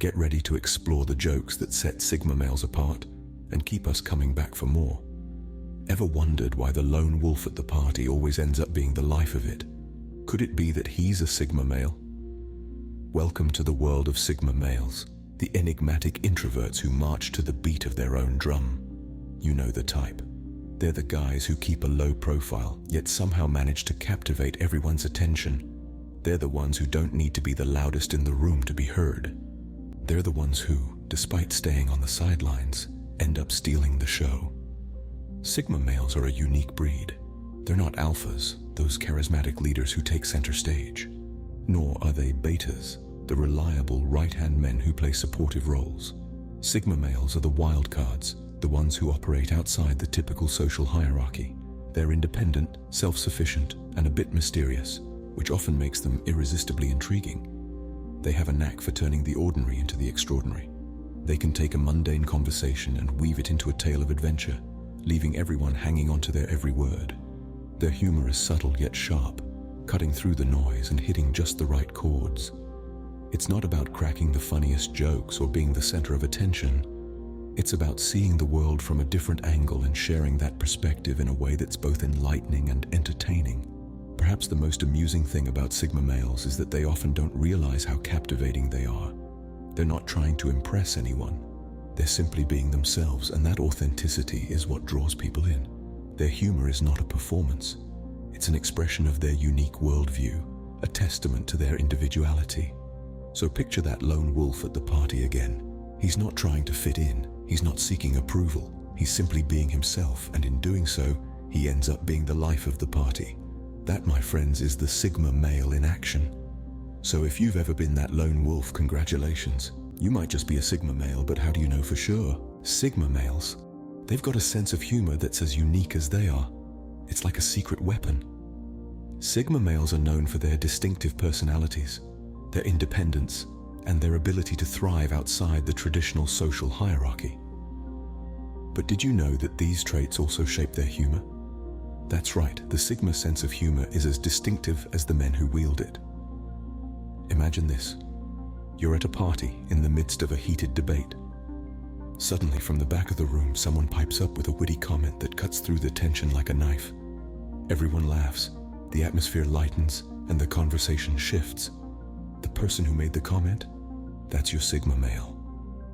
Get ready to explore the jokes that set Sigma males apart and keep us coming back for more. Ever wondered why the lone wolf at the party always ends up being the life of it? Could it be that he's a Sigma male? Welcome to the world of Sigma males, the enigmatic introverts who march to the beat of their own drum. You know the type. They're the guys who keep a low profile, yet somehow manage to captivate everyone's attention. They're the ones who don't need to be the loudest in the room to be heard. They're the ones who, despite staying on the sidelines, end up stealing the show. Sigma males are a unique breed. They're not alphas, those charismatic leaders who take center stage. Nor are they betas, the reliable right-hand men who play supportive roles. Sigma males are the wild cards, the ones who operate outside the typical social hierarchy. They're independent, self-sufficient, and a bit mysterious, which often makes them irresistibly intriguing. They have a knack for turning the ordinary into the extraordinary. They can take a mundane conversation and weave it into a tale of adventure, leaving everyone hanging onto their every word. Their humor is subtle yet sharp, cutting through the noise and hitting just the right chords. It's not about cracking the funniest jokes or being the center of attention. It's about seeing the world from a different angle and sharing that perspective in a way that's both enlightening and entertaining. Perhaps the most amusing thing about Sigma males is that they often don't realize how captivating they are. They're not trying to impress anyone. They're simply being themselves, and that authenticity is what draws people in. Their humor is not a performance. It's an expression of their unique worldview, a testament to their individuality. So picture that lone wolf at the party again. He's not trying to fit in. He's not seeking approval. He's simply being himself, and in doing so, he ends up being the life of the party. That, my friends, is the Sigma male in action. So if you've ever been that lone wolf, congratulations. You might just be a Sigma male, but how do you know for sure? Sigma males, they've got a sense of humor that's as unique as they are. It's like a secret weapon. Sigma males are known for their distinctive personalities, their independence, and their ability to thrive outside the traditional social hierarchy. But did you know that these traits also shape their humor? That's right, the Sigma sense of humor is as distinctive as the men who wield it. Imagine this. You're at a party in the midst of a heated debate. Suddenly, from the back of the room, someone pipes up with a witty comment that cuts through the tension like a knife. Everyone laughs, the atmosphere lightens, and the conversation shifts. The person who made the comment? That's your Sigma male.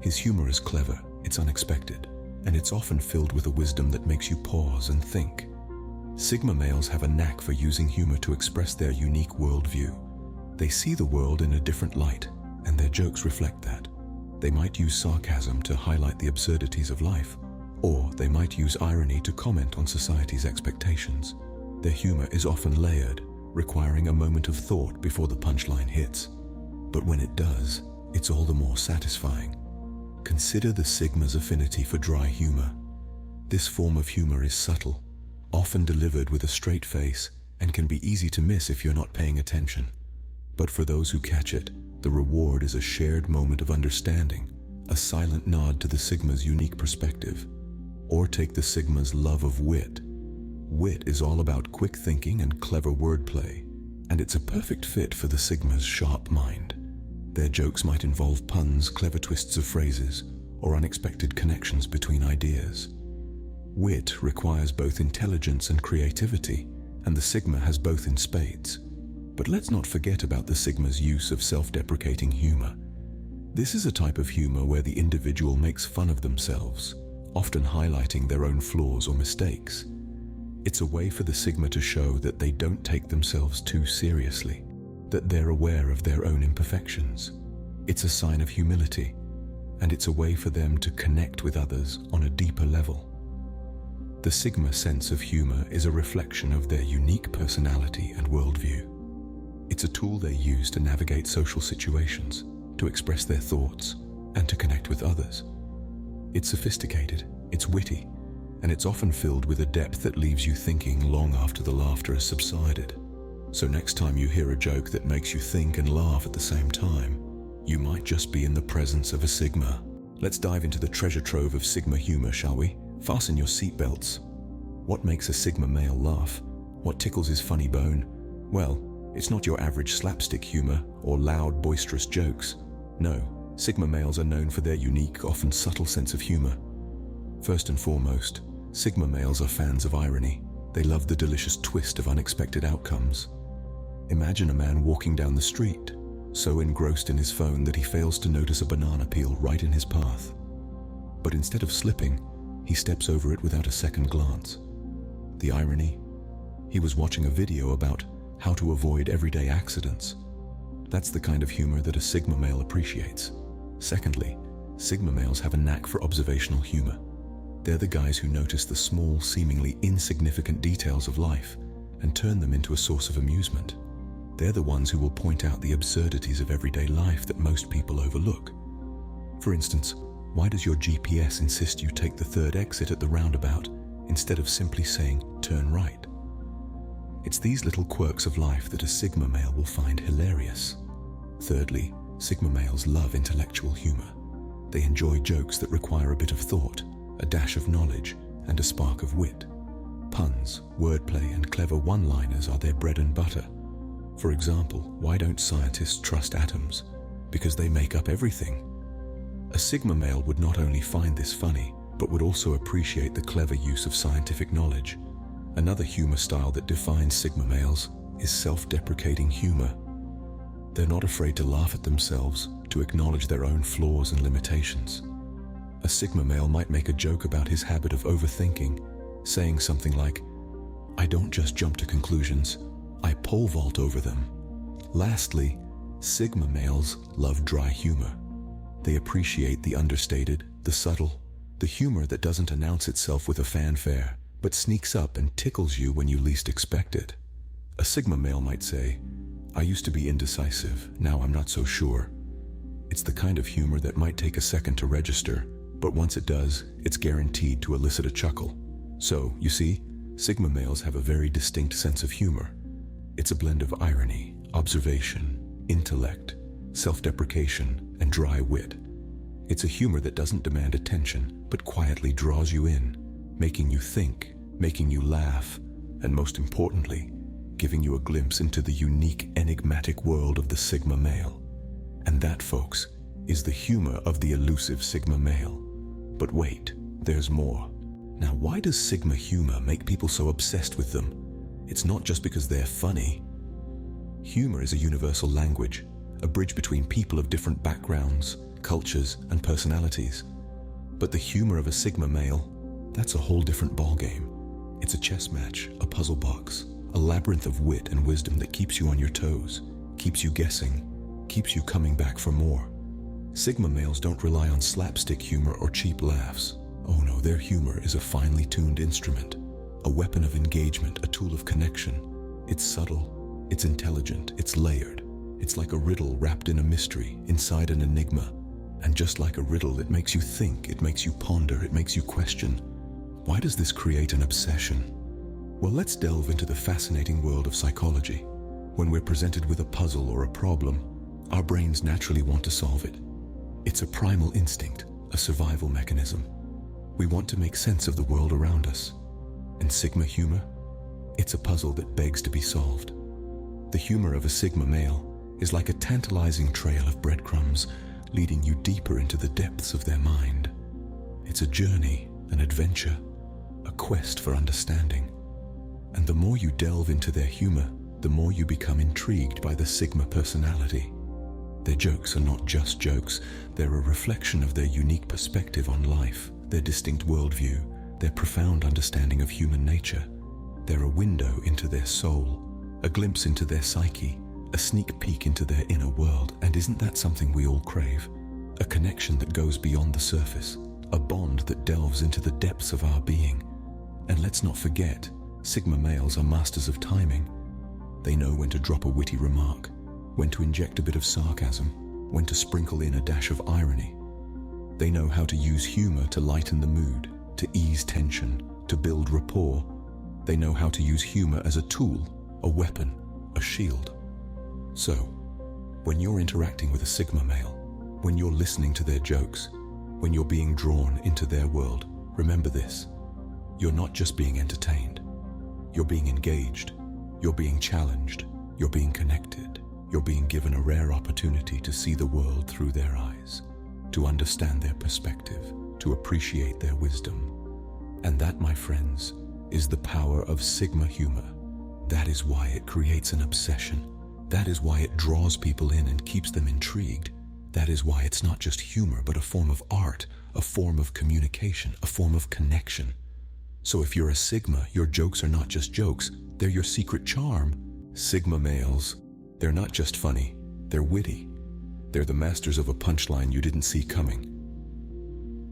His humor is clever, it's unexpected, and it's often filled with a wisdom that makes you pause and think. Sigma males have a knack for using humor to express their unique worldview. They see the world in a different light, and their jokes reflect that. They might use sarcasm to highlight the absurdities of life, or they might use irony to comment on society's expectations. Their humor is often layered, requiring a moment of thought before the punchline hits. But when it does, it's all the more satisfying. Consider the Sigma's affinity for dry humor. This form of humor is subtle, often delivered with a straight face, and can be easy to miss if you're not paying attention. But for those who catch it, the reward is a shared moment of understanding, a silent nod to the Sigma's unique perspective. Or take the Sigma's love of wit. Wit is all about quick thinking and clever wordplay, and it's a perfect fit for the Sigma's sharp mind. Their jokes might involve puns, clever twists of phrases, or unexpected connections between ideas. Wit requires both intelligence and creativity, and the Sigma has both in spades. But let's not forget about the Sigma's use of self-deprecating humor. This is a type of humor where the individual makes fun of themselves, often highlighting their own flaws or mistakes. It's a way for the Sigma to show that they don't take themselves too seriously, that they're aware of their own imperfections. It's a sign of humility, and it's a way for them to connect with others on a deeper level. The Sigma sense of humor is a reflection of their unique personality and worldview. It's a tool they use to navigate social situations, to express their thoughts, and to connect with others. It's sophisticated, it's witty, and it's often filled with a depth that leaves you thinking long after the laughter has subsided. So next time you hear a joke that makes you think and laugh at the same time, you might just be in the presence of a Sigma. Let's dive into the treasure trove of Sigma humor, shall we? Fasten your seatbelts. What makes a Sigma male laugh? What tickles his funny bone? Well, it's not your average slapstick humor or loud, boisterous jokes. No, Sigma males are known for their unique, often subtle sense of humor. First and foremost, Sigma males are fans of irony. They love the delicious twist of unexpected outcomes. Imagine a man walking down the street, so engrossed in his phone that he fails to notice a banana peel right in his path. But instead of slipping, he steps over it without a second glance. The irony? He was watching a video about how to avoid everyday accidents. That's the kind of humor that a Sigma male appreciates. Secondly, Sigma males have a knack for observational humor. They're the guys who notice the small, seemingly insignificant details of life and turn them into a source of amusement. They're the ones who will point out the absurdities of everyday life that most people overlook. For instance, why does your GPS insist you take the third exit at the roundabout instead of simply saying, turn right? It's these little quirks of life that a Sigma male will find hilarious. Thirdly, Sigma males love intellectual humor. They enjoy jokes that require a bit of thought, a dash of knowledge, and a spark of wit. Puns, wordplay, and clever one-liners are their bread and butter. For example, why don't scientists trust atoms? Because they make up everything. A Sigma male would not only find this funny, but would also appreciate the clever use of scientific knowledge. Another humor style that defines Sigma males is self-deprecating humor. They're not afraid to laugh at themselves, to acknowledge their own flaws and limitations. A Sigma male might make a joke about his habit of overthinking, saying something like, "I don't just jump to conclusions, I pole vault over them." Lastly, Sigma males love dry humor. They appreciate the understated, the subtle, the humor that doesn't announce itself with a fanfare, but sneaks up and tickles you when you least expect it. A Sigma male might say, "I used to be indecisive, now I'm not so sure." It's the kind of humor that might take a second to register, but once it does, it's guaranteed to elicit a chuckle. So, you see, Sigma males have a very distinct sense of humor. It's a blend of irony, observation, intellect, self-deprecation, and dry wit. It's a humor that doesn't demand attention, but quietly draws you in, making you think, making you laugh, and most importantly, giving you a glimpse into the unique, enigmatic world of the Sigma male. And that, folks, is the humor of the elusive Sigma male. But wait, there's more. Now, why does Sigma humor make people so obsessed with them? It's not just because they're funny. Humor is a universal language, a bridge between people of different backgrounds, cultures, and personalities. But the humor of a Sigma male, that's a whole different ballgame. It's a chess match, a puzzle box, a labyrinth of wit and wisdom that keeps you on your toes, keeps you guessing, keeps you coming back for more. Sigma males don't rely on slapstick humor or cheap laughs. Oh no, their humor is a finely tuned instrument, a weapon of engagement, a tool of connection. It's subtle, it's intelligent, it's layered. It's like a riddle wrapped in a mystery, inside an enigma. And just like a riddle, it makes you think, it makes you ponder, it makes you question. Why does this create an obsession? Well, let's delve into the fascinating world of psychology. When we're presented with a puzzle or a problem, our brains naturally want to solve it. It's a primal instinct, a survival mechanism. We want to make sense of the world around us. And Sigma humor? It's a puzzle that begs to be solved. The humor of a Sigma male is like a tantalizing trail of breadcrumbs leading you deeper into the depths of their mind. It's a journey, an adventure, a quest for understanding. And the more you delve into their humor, the more you become intrigued by the Sigma personality. Their jokes are not just jokes, they're a reflection of their unique perspective on life, their distinct worldview, their profound understanding of human nature. They're a window into their soul, a glimpse into their psyche, a sneak peek into their inner world. And isn't that something we all crave? A connection that goes beyond the surface, a bond that delves into the depths of our being. And let's not forget, Sigma males are masters of timing. They know when to drop a witty remark, when to inject a bit of sarcasm, when to sprinkle in a dash of irony. They know how to use humor to lighten the mood, to ease tension, to build rapport. They know how to use humor as a tool, a weapon, a shield. So, when you're interacting with a Sigma male, when you're listening to their jokes, when you're being drawn into their world, remember this: you're not just being entertained. You're being engaged. You're being challenged. You're being connected. You're being given a rare opportunity to see the world through their eyes, to understand their perspective, to appreciate their wisdom. And that, my friends, is the power of Sigma humor. That is why it creates an obsession. That is why it draws people in and keeps them intrigued. That is why it's not just humor, but a form of art, a form of communication, a form of connection. So if you're a Sigma, your jokes are not just jokes, they're your secret charm. Sigma males, they're not just funny, they're witty. They're the masters of a punchline you didn't see coming.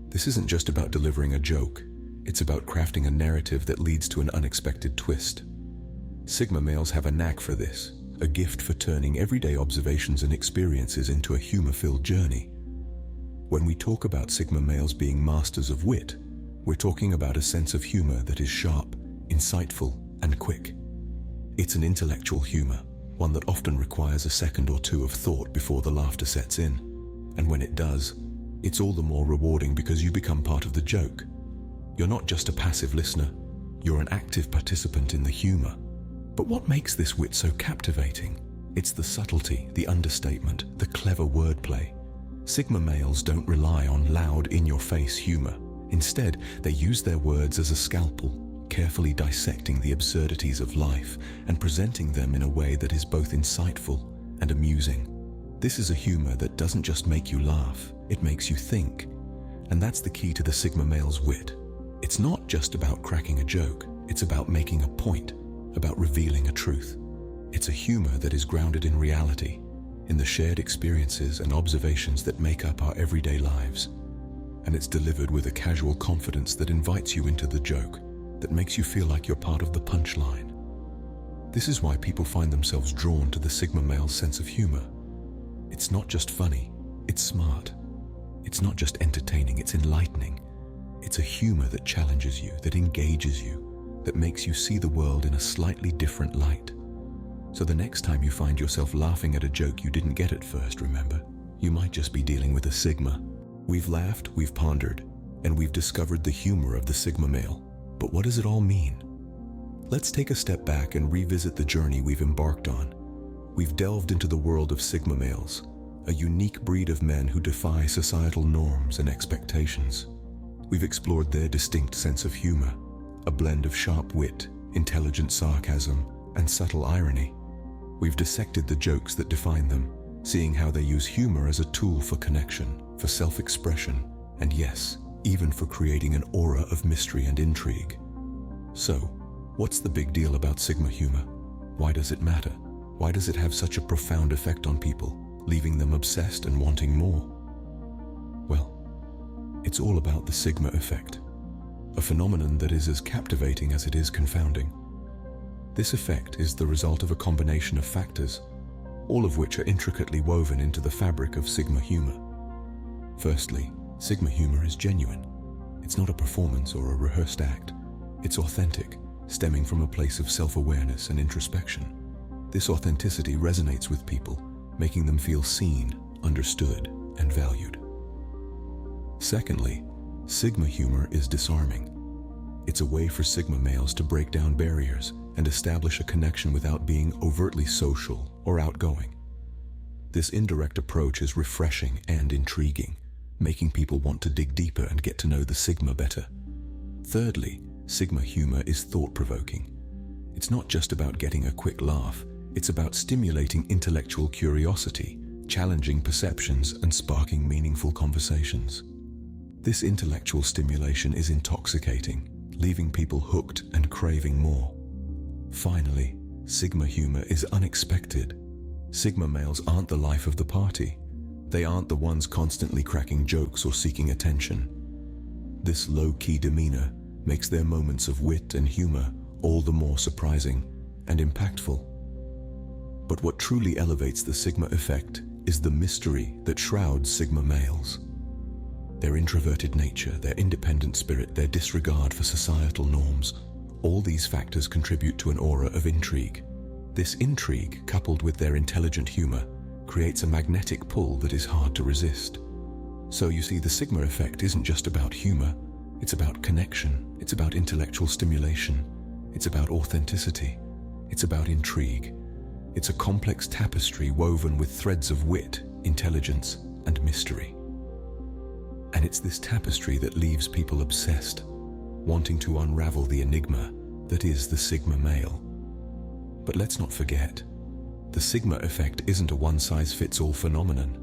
This isn't just about delivering a joke, it's about crafting a narrative that leads to an unexpected twist. Sigma males have a knack for this, a gift for turning everyday observations and experiences into a humor-filled journey. When we talk about Sigma males being masters of wit, we're talking about a sense of humor that is sharp, insightful, and quick. It's an intellectual humor, one that often requires a second or two of thought before the laughter sets in. And when it does, it's all the more rewarding because you become part of the joke. You're not just a passive listener, you're an active participant in the humor. But what makes this wit so captivating? It's the subtlety, the understatement, the clever wordplay. Sigma males don't rely on loud, in-your-face humor. Instead, they use their words as a scalpel, carefully dissecting the absurdities of life and presenting them in a way that is both insightful and amusing. This is a humor that doesn't just make you laugh, it makes you think. And that's the key to the Sigma male's wit. It's not just about cracking a joke, it's about making a point, about revealing a truth. It's a humor that is grounded in reality, in the shared experiences and observations that make up our everyday lives. And it's delivered with a casual confidence that invites you into the joke, that makes you feel like you're part of the punchline. This is why people find themselves drawn to the Sigma male's sense of humor. It's not just funny, it's smart. It's not just entertaining, it's enlightening. It's a humor that challenges you, that engages you, that makes you see the world in a slightly different light. So the next time you find yourself laughing at a joke you didn't get at first, remember, you might just be dealing with a Sigma. We've laughed, we've pondered, and we've discovered the humor of the Sigma male. But what does it all mean? Let's take a step back and revisit the journey we've embarked on. We've delved into the world of Sigma males, a unique breed of men who defy societal norms and expectations. We've explored their distinct sense of humor, a blend of sharp wit, intelligent sarcasm, and subtle irony. We've dissected the jokes that define them, seeing how they use humor as a tool for connection, for self-expression, and yes, even for creating an aura of mystery and intrigue. So, what's the big deal about Sigma humor? Why does it matter? Why does it have such a profound effect on people, leaving them obsessed and wanting more? Well, it's all about the Sigma effect, a phenomenon that is as captivating as it is confounding. This effect is the result of a combination of factors, all of which are intricately woven into the fabric of Sigma humor. Firstly, Sigma humor is genuine. It's not a performance or a rehearsed act. It's authentic, stemming from a place of self-awareness and introspection. This authenticity resonates with people, making them feel seen, understood, and valued. Secondly, Sigma humor is disarming. It's a way for Sigma males to break down barriers and establish a connection without being overtly social or outgoing. This indirect approach is refreshing and intriguing, making people want to dig deeper and get to know the Sigma better. Thirdly, Sigma humor is thought-provoking. It's not just about getting a quick laugh, it's about stimulating intellectual curiosity, challenging perceptions, and sparking meaningful conversations. This intellectual stimulation is intoxicating, leaving people hooked and craving more. Finally, Sigma humor is unexpected. Sigma males aren't the life of the party. They aren't the ones constantly cracking jokes or seeking attention. This low-key demeanor makes their moments of wit and humor all the more surprising and impactful. But what truly elevates the Sigma effect is the mystery that shrouds Sigma males. Their introverted nature, their independent spirit, their disregard for societal norms, all these factors contribute to an aura of intrigue. This intrigue, coupled with their intelligent humor, creates a magnetic pull that is hard to resist. So you see, the Sigma effect isn't just about humor, it's about connection, it's about intellectual stimulation, it's about authenticity, it's about intrigue. It's a complex tapestry woven with threads of wit, intelligence, and mystery. And it's this tapestry that leaves people obsessed, wanting to unravel the enigma that is the Sigma male. But let's not forget, the Sigma effect isn't a one-size-fits-all phenomenon.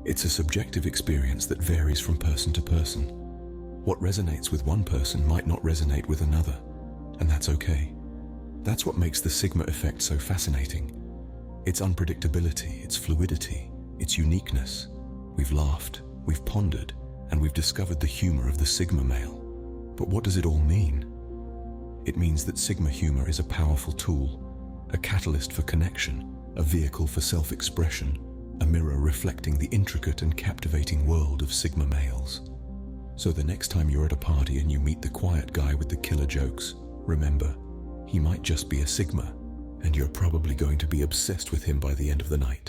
It's a subjective experience that varies from person to person. What resonates with one person might not resonate with another, and that's okay. That's what makes the Sigma effect so fascinating. Its unpredictability, its fluidity, its uniqueness. We've laughed, we've pondered, and we've discovered the humor of the Sigma male. But what does it all mean? It means that Sigma humor is a powerful tool, a catalyst for connection, a vehicle for self-expression, a mirror reflecting the intricate and captivating world of Sigma males. So the next time you're at a party and you meet the quiet guy with the killer jokes, remember, he might just be a Sigma, and you're probably going to be obsessed with him by the end of the night.